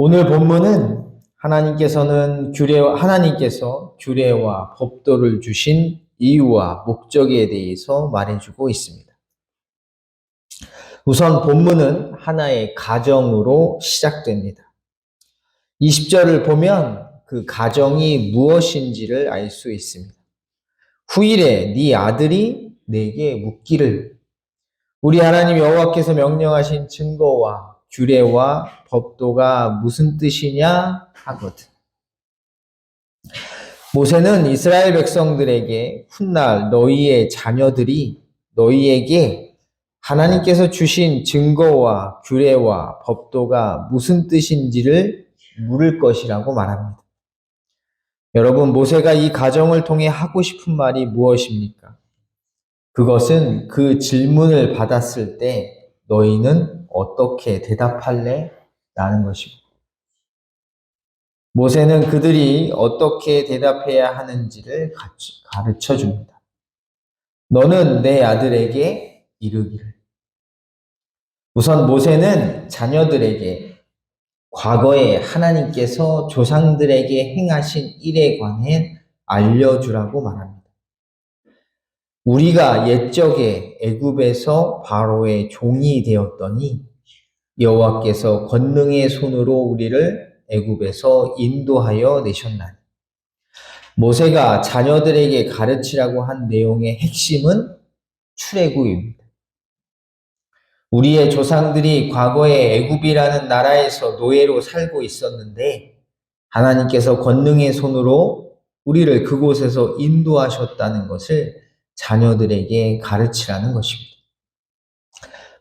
오늘 본문은 하나님께서 규례와 법도를 주신 이유와 목적에 대해서 말해주고 있습니다. 우선 본문은 하나의 가정으로 시작됩니다. 20절을 보면 그 가정이 무엇인지를 알 수 있습니다. 후일에 네 아들이 내게 묻기를 우리 하나님 여호와께서 명령하신 증거와 규례와 법도가 무슨 뜻이냐 하거든. 모세는 이스라엘 백성들에게 훗날 너희의 자녀들이 너희에게 하나님께서 주신 증거와 규례와 법도가 무슨 뜻인지를 물을 것이라고 말합니다. 여러분, 모세가 이 가정을 통해 하고 싶은 말이 무엇입니까? 그것은 그 질문을 받았을 때 너희는 어떻게 대답할래? 라는 것입니다. 모세는 그들이 어떻게 대답해야 하는지를 가르쳐 줍니다. 너는 내 아들에게 이르기를. 우선 모세는 자녀들에게 과거에 하나님께서 조상들에게 행하신 일에 관해 알려주라고 말합니다. 우리가 옛적에 애굽에서 바로의 종이 되었더니 여호와께서 권능의 손으로 우리를 애굽에서 인도하여 내셨나니. 모세가 자녀들에게 가르치라고 한 내용의 핵심은 출애굽입니다. 우리의 조상들이 과거에 애굽이라는 나라에서 노예로 살고 있었는데 하나님께서 권능의 손으로 우리를 그곳에서 인도하셨다는 것을 자녀들에게 가르치라는 것입니다.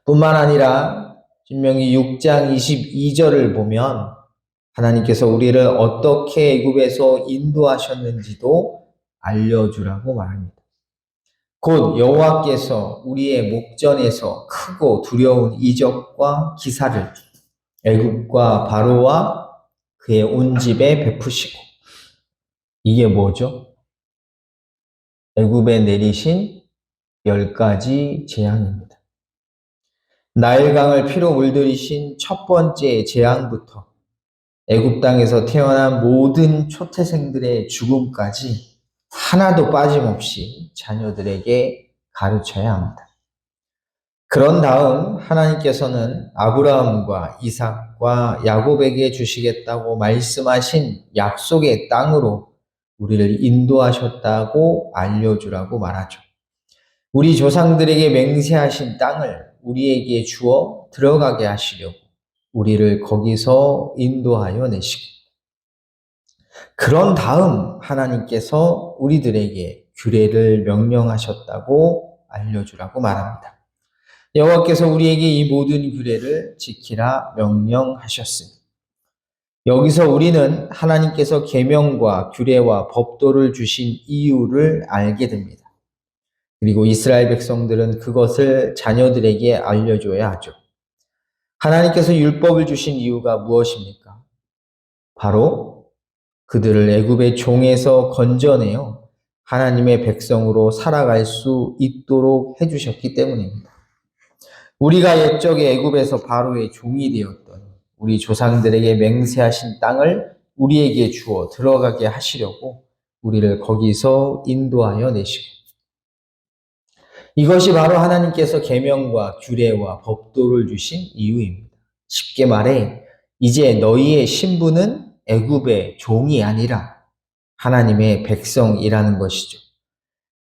뿐만 아니라 신명기 6장 22절을 보면 하나님께서 우리를 어떻게 애굽에서 인도하셨는지도 알려주라고 말합니다. 곧 여호와께서 우리의 목전에서 크고 두려운 이적과 기사를 애굽과 바로와 그의 온 집에 베푸시고, 이게 뭐죠? 애굽에 내리신 10가지 재앙입니다. 나일강을 피로 물들이신 첫 번째 재앙부터 애굽 땅에서 태어난 모든 초태생들의 죽음까지 하나도 빠짐없이 자녀들에게 가르쳐야 합니다. 그런 다음 하나님께서는 아브라함과 이삭과 야곱에게 주시겠다고 말씀하신 약속의 땅으로 우리를 인도하셨다고 알려주라고 말하죠. 우리 조상들에게 맹세하신 땅을 우리에게 주어 들어가게 하시려고 우리를 거기서 인도하여 내시고, 그런 다음 하나님께서 우리들에게 규례를 명령하셨다고 알려주라고 말합니다. 여호와께서 우리에게 이 모든 규례를 지키라 명령하셨습니다. 여기서 우리는 하나님께서 계명과 규례와 법도를 주신 이유를 알게 됩니다. 그리고 이스라엘 백성들은 그것을 자녀들에게 알려줘야 하죠. 하나님께서 율법을 주신 이유가 무엇입니까? 바로 그들을 애굽의 종에서 건져내어 하나님의 백성으로 살아갈 수 있도록 해주셨기 때문입니다. 우리가 옛적에 애굽에서 바로의 종이 되었던 우리 조상들에게 맹세하신 땅을 우리에게 주어 들어가게 하시려고 우리를 거기서 인도하여 내시고, 이것이 바로 하나님께서 계명과 규례와 법도를 주신 이유입니다. 쉽게 말해 이제 너희의 신분은 애굽의 종이 아니라 하나님의 백성이라는 것이죠.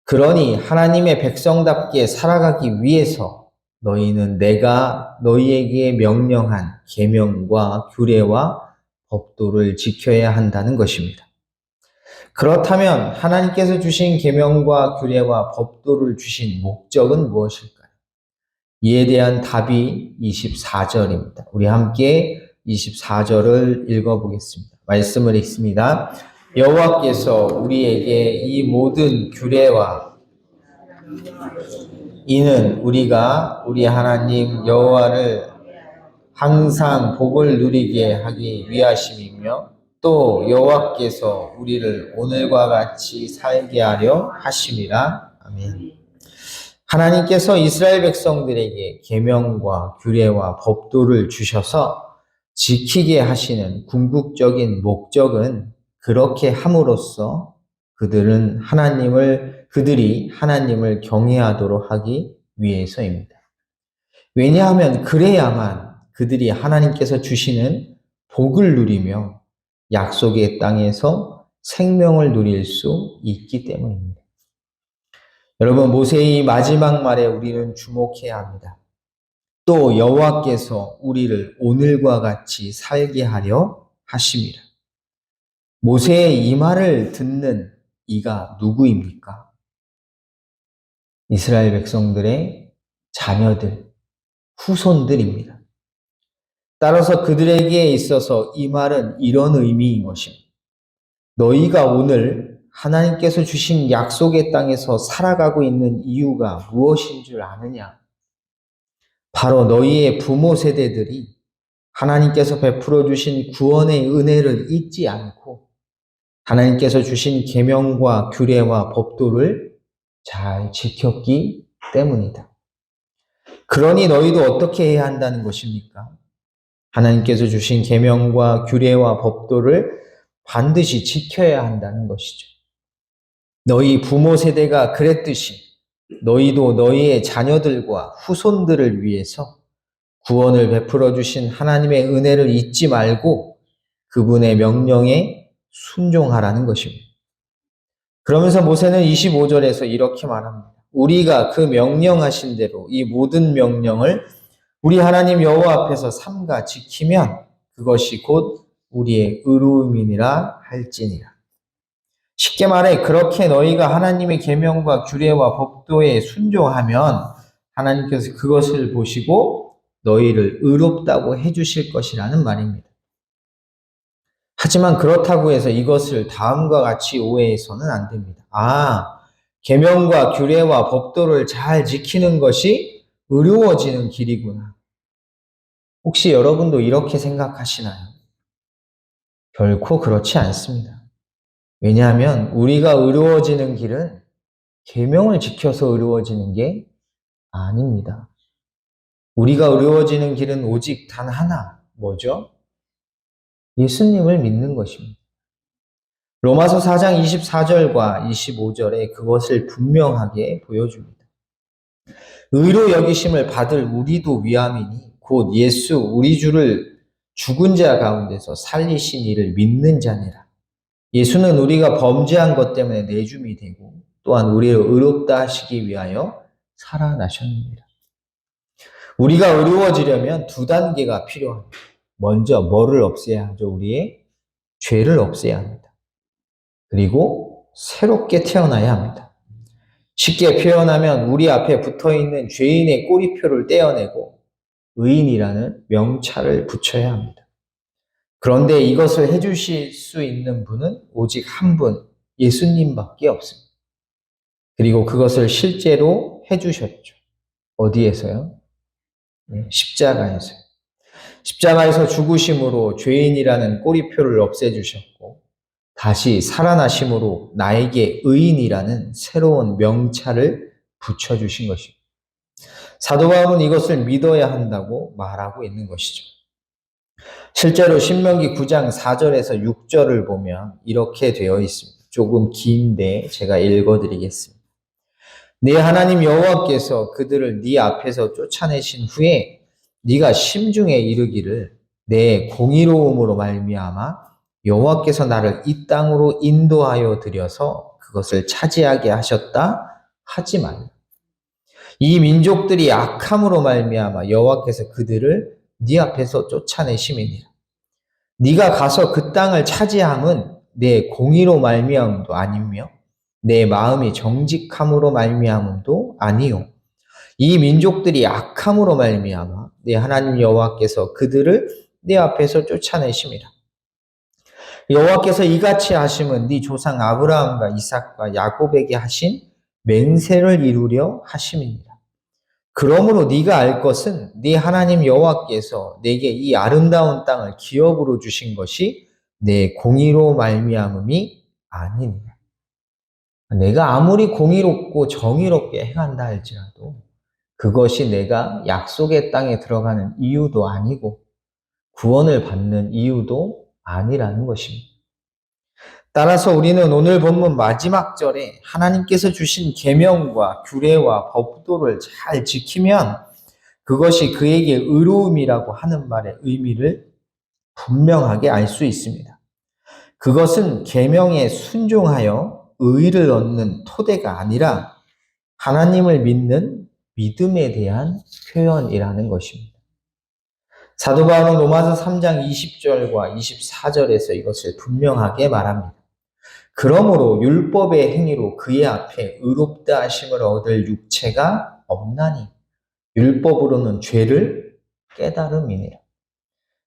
그러니 하나님의 백성답게 살아가기 위해서 너희는 내가 너희에게 명령한 계명과 규례와 법도를 지켜야 한다는 것입니다. 그렇다면 하나님께서 주신 계명과 규례와 법도를 주신 목적은 무엇일까요? 이에 대한 답이 24절입니다. 우리 함께 24절을 읽어보겠습니다. 말씀을 읽습니다. 여호와께서 우리에게 이 모든 규례와 이는 우리가 우리 하나님 여호와를 항상 복을 누리게 하기 위하심이며 또 여호와께서 우리를 오늘과 같이 살게 하려 하심이라. 아멘. 하나님께서 이스라엘 백성들에게 계명과 규례와 법도를 주셔서 지키게 하시는 궁극적인 목적은 그렇게 함으로써 그들이 하나님을 경외하도록 하기 위해서입니다. 왜냐하면 그래야만 그들이 하나님께서 주시는 복을 누리며 약속의 땅에서 생명을 누릴 수 있기 때문입니다. 여러분, 모세의 마지막 말에 우리는 주목해야 합니다. 또 여호와께서 우리를 오늘과 같이 살게 하려 하심이라. 모세의 이 말을 듣는 이가 누구입니까? 이스라엘 백성들의 자녀들, 후손들입니다. 따라서 그들에게 있어서 이 말은 이런 의미인 것입니다. 너희가 오늘 하나님께서 주신 약속의 땅에서 살아가고 있는 이유가 무엇인 줄 아느냐? 바로 너희의 부모 세대들이 하나님께서 베풀어 주신 구원의 은혜를 잊지 않고 하나님께서 주신 계명과 규례와 법도를 잘 지켰기 때문이다. 그러니 너희도 어떻게 해야 한다는 것입니까? 하나님께서 주신 계명과 규례와 법도를 반드시 지켜야 한다는 것이죠. 너희 부모 세대가 그랬듯이 너희도 너희의 자녀들과 후손들을 위해서 구원을 베풀어 주신 하나님의 은혜를 잊지 말고 그분의 명령에 순종하라는 것입니다. 그러면서 모세는 25절에서 이렇게 말합니다. 우리가 그 명령하신 대로 이 모든 명령을 우리 하나님 여호와 앞에서 삼가 지키면 그것이 곧 우리의 의로움이니라 할지니라. 쉽게 말해 그렇게 너희가 하나님의 계명과 규례와 법도에 순종하면 하나님께서 그것을 보시고 너희를 의롭다고 해주실 것이라는 말입니다. 하지만 그렇다고 해서 이것을 다음과 같이 오해해서는 안 됩니다. 계명과 규례와 법도를 잘 지키는 것이 의로워지는 길이구나. 혹시 여러분도 이렇게 생각하시나요? 결코 그렇지 않습니다. 왜냐하면 우리가 의로워지는 길은 계명을 지켜서 의로워지는 게 아닙니다. 우리가 의로워지는 길은 오직 단 하나, 뭐죠? 예수님을 믿는 것입니다. 로마서 4장 24절과 25절에 그것을 분명하게 보여줍니다. 의로 여기심을 받을 우리도 위함이니 곧 예수 우리 주를 죽은 자 가운데서 살리신 이를 믿는 자니라. 예수는 우리가 범죄한 것 때문에 내줌이 되고 또한 우리를 의롭다 하시기 위하여 살아나셨습니다. 우리가 의로워지려면 두 단계가 필요합니다. 먼저 뭐를 없애야 하죠? 우리의 죄를 없애야 합니다. 그리고 새롭게 태어나야 합니다. 쉽게 표현하면 우리 앞에 붙어있는 죄인의 꼬리표를 떼어내고 의인이라는 명찰을 붙여야 합니다. 그런데 이것을 해주실 수 있는 분은 오직 한 분, 예수님밖에 없습니다. 그리고 그것을 실제로 해주셨죠. 어디에서요? 십자가에서요. 십자가에서 죽으심으로 죄인이라는 꼬리표를 없애주셨고 다시 살아나심으로 나에게 의인이라는 새로운 명찰을 붙여주신 것입니다. 사도 바울은 이것을 믿어야 한다고 말하고 있는 것이죠. 실제로 신명기 9장 4절에서 6절을 보면 이렇게 되어 있습니다. 조금 긴데 제가 읽어드리겠습니다. 네 하나님 여호와께서 그들을 네 앞에서 쫓아내신 후에 네가 심중에 이르기를 내 공의로움으로 말미암아 여호와께서 나를 이 땅으로 인도하여 들여서 그것을 차지하게 하셨다 하지 말라. 이 민족들이 악함으로 말미암아 여호와께서 그들을 네 앞에서 쫓아내심이니라. 네가 가서 그 땅을 차지함은 내 공의로 말미암음도 아니며 내 마음이 정직함으로 말미암음도 아니요. 이 민족들이 악함으로 말미암아 내 하나님 여호와께서 그들을 네 앞에서 쫓아내심이라. 여호와께서 이같이 하심은 네 조상 아브라함과 이삭과 야곱에게 하신 맹세를 이루려 하심이니라. 그러므로 네가 알 것은 네 하나님 여호와께서 내게 이 아름다운 땅을 기업으로 주신 것이 내 공의로 말미암음이 아니니라. 내가 아무리 공의롭고 정의롭게 행한다 할지라도 그것이 내가 약속의 땅에 들어가는 이유도 아니고 구원을 받는 이유도 아니라는 것입니다. 따라서 우리는 오늘 본문 마지막 절에 하나님께서 주신 계명과 규례와 법도를 잘 지키면 그것이 그에게 의로움이라고 하는 말의 의미를 분명하게 알 수 있습니다. 그것은 계명에 순종하여 의를 얻는 토대가 아니라 하나님을 믿는 믿음에 대한 표현이라는 것입니다. 사도 바울은 로마서 3장 20절과 24절에서 이것을 분명하게 말합니다. 그러므로 율법의 행위로 그의 앞에 의롭다 하심을 얻을 육체가 없나니 율법으로는 죄를 깨달음이니라.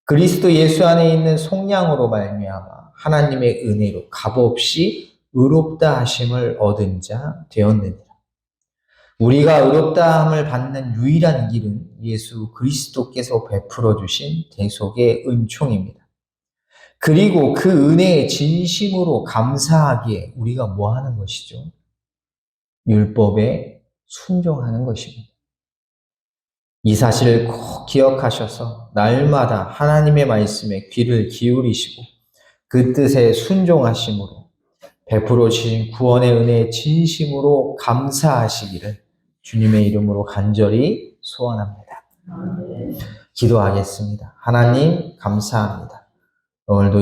그리스도 예수 안에 있는 속량으로 말미암아 하나님의 은혜로 값없이 의롭다 하심을 얻은 자 되었느니라. 우리가 의롭다함을 받는 유일한 길은 예수 그리스도께서 베풀어 주신 대속의 은총입니다. 그리고 그 은혜에 진심으로 감사하기에 우리가 뭐 하는 것이죠? 율법에 순종하는 것입니다. 이 사실을 꼭 기억하셔서 날마다 하나님의 말씀에 귀를 기울이시고 그 뜻에 순종하심으로 베풀어 주신 구원의 은혜에 진심으로 감사하시기를 주님의 이름으로 간절히 소원합니다. 기도하겠습니다. 하나님 감사합니다. 오늘도